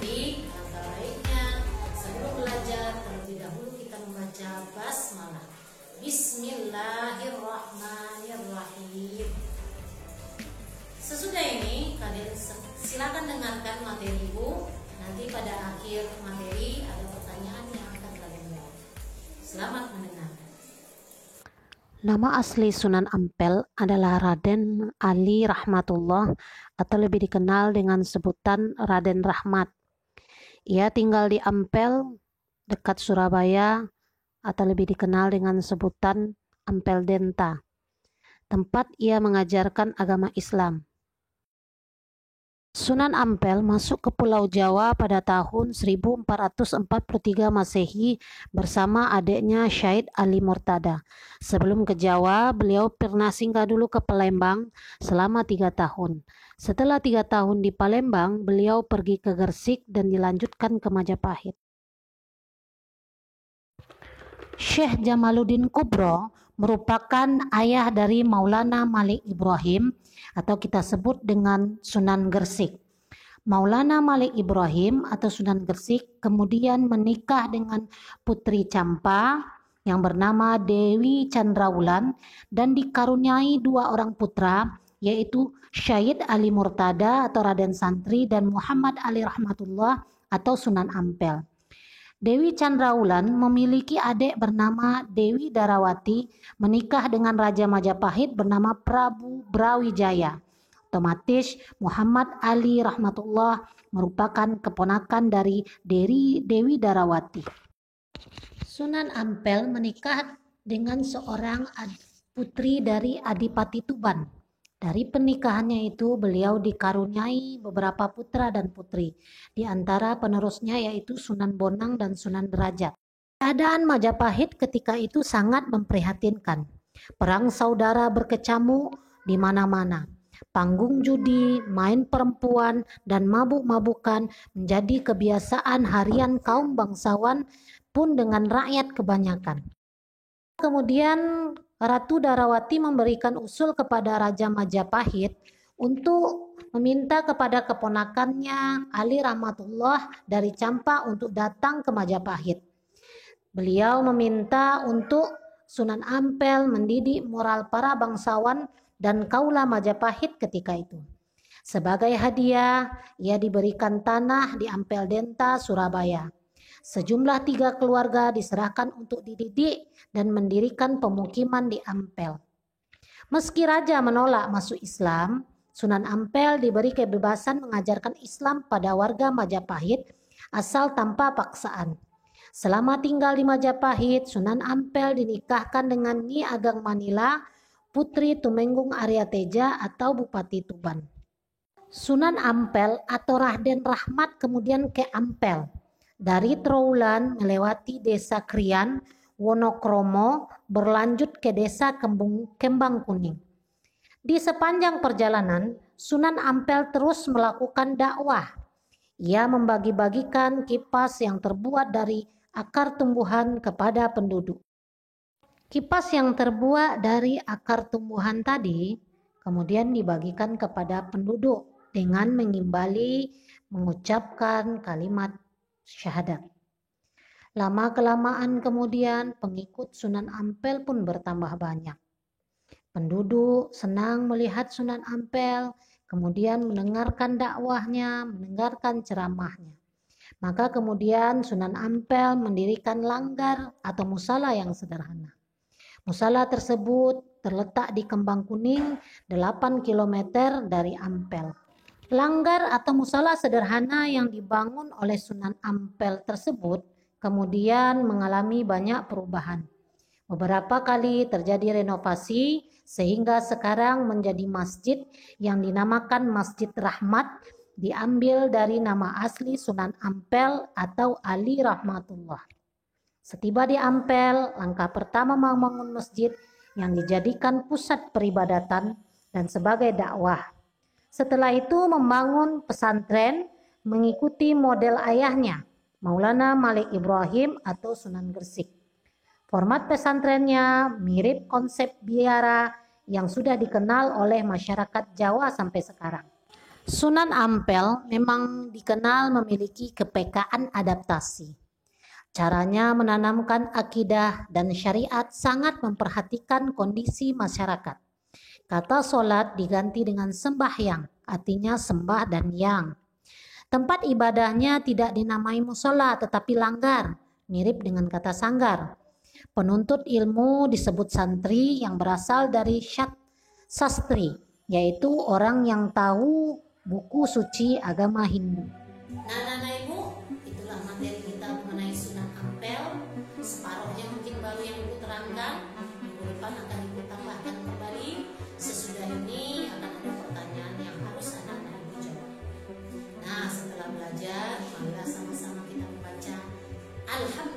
Jadi alangkah baiknya sebelum belajar terlebih dahulu kita membaca basmalah. Bismillahirrahmanirrahim. Sesudah ini kalian silakan dengarkan materi Ibu. Nanti pada akhir materi ada pertanyaan yang akan kalian jawab. Selamat mendengarkan. Nama asli Sunan Ampel adalah Raden Ali Rahmatullah atau lebih dikenal dengan sebutan Raden Rahmat. Ia tinggal di Ampel dekat Surabaya atau lebih dikenal dengan sebutan Ampel Denta, tempat ia mengajarkan agama Islam. Sunan Ampel masuk ke Pulau Jawa pada tahun 1443 Masehi bersama adiknya Syahid Ali Murtada. Sebelum ke Jawa, beliau pernah singgah dulu ke Palembang selama 3 tahun. Setelah 3 tahun di Palembang, beliau pergi ke Gresik dan dilanjutkan ke Majapahit. Syekh Jamaluddin Kubro merupakan ayah dari Maulana Malik Ibrahim atau kita sebut dengan Sunan Gresik. Maulana Malik Ibrahim atau Sunan Gresik kemudian menikah dengan putri Campa yang bernama Dewi Chandrawulan dan dikaruniai 2 orang putra, yaitu Syahid Ali Murtada atau Raden Santri dan Muhammad Ali Rahmatullah atau Sunan Ampel. Dewi Chandrawulan memiliki adik bernama Dewi Darawati, menikah dengan Raja Majapahit bernama Prabu Brawijaya. Otomatis Muhammad Ali Rahmatullah merupakan keponakan dari Dewi Darawati. Sunan Ampel menikah dengan seorang putri dari Adipati Tuban. Dari pernikahannya itu beliau dikaruniai beberapa putra dan putri. Di antara penerusnya yaitu Sunan Bonang dan Sunan Derajat. Keadaan Majapahit ketika itu sangat memprihatinkan. Perang saudara berkecamuk di mana-mana. Panggung judi, main perempuan, dan mabuk-mabukan menjadi kebiasaan harian kaum bangsawan pun dengan rakyat kebanyakan. Kemudian Ratu Darawati memberikan usul kepada Raja Majapahit untuk meminta kepada keponakannya Ali Rahmatullah dari Campa untuk datang ke Majapahit. Beliau meminta untuk Sunan Ampel mendidik moral para bangsawan dan kaula Majapahit ketika itu. Sebagai hadiah, ia diberikan tanah di Ampel Denta, Surabaya. Sejumlah 3 keluarga diserahkan untuk dididik dan mendirikan pemukiman di Ampel. Meski raja menolak masuk Islam, Sunan Ampel diberi kebebasan mengajarkan Islam pada warga Majapahit asal tanpa paksaan. Selama tinggal di Majapahit, Sunan Ampel dinikahkan dengan Nyi Ageng Manila, putri Tumenggung Aryateja atau Bupati Tuban. Sunan Ampel atau Raden Rahmat kemudian ke Ampel. Dari Trowulan melewati desa Krian, Wonokromo, berlanjut ke desa Kembang Kuning. Di sepanjang perjalanan, Sunan Ampel terus melakukan dakwah. Ia membagi-bagikan kipas yang terbuat dari akar tumbuhan kepada penduduk. Kipas yang terbuat dari akar tumbuhan tadi kemudian dibagikan kepada penduduk dengan mengimbali mengucapkan kalimat syahadat. Lama-kelamaan kemudian pengikut Sunan Ampel pun bertambah banyak. Penduduk senang melihat Sunan Ampel, kemudian mendengarkan dakwahnya, mendengarkan ceramahnya. Maka kemudian Sunan Ampel mendirikan langgar atau musala yang sederhana. Musala tersebut terletak di Kembang Kuning, 8 km dari Ampel. Langgar atau musala sederhana yang dibangun oleh Sunan Ampel tersebut kemudian mengalami banyak perubahan. Beberapa kali terjadi renovasi sehingga sekarang menjadi masjid yang dinamakan Masjid Rahmat, diambil dari nama asli Sunan Ampel atau Ali Rahmatullah. Setiba di Ampel, langkah pertama membangun masjid yang dijadikan pusat peribadatan dan sebagai dakwah. Setelah itu membangun pesantren mengikuti model ayahnya, Maulana Malik Ibrahim atau Sunan Gresik. Format pesantrennya mirip konsep biara yang sudah dikenal oleh masyarakat Jawa sampai sekarang. Sunan Ampel memang dikenal memiliki kepekaan adaptasi. Caranya menanamkan akidah dan syariat sangat memperhatikan kondisi masyarakat. Kata solat diganti dengan sembahyang, artinya sembah dan yang. Tempat ibadahnya tidak dinamai musola tetapi langgar, mirip dengan kata sanggar. Penuntut ilmu disebut santri yang berasal dari sastri, yaitu orang yang tahu buku suci agama Hindu. Nah, Ibu, itulah materi kita mengenai Sunan Ampel. Separuhnya mungkin baru yang Ibu terangkan. Minggu depan akan Ibu tambahkan kembali. Sesudah ini akan ada pertanyaan yang harus anak-anak Ibu jawab. Nah, setelah belajar, marilah sama-sama kita membaca Alhamdulillah.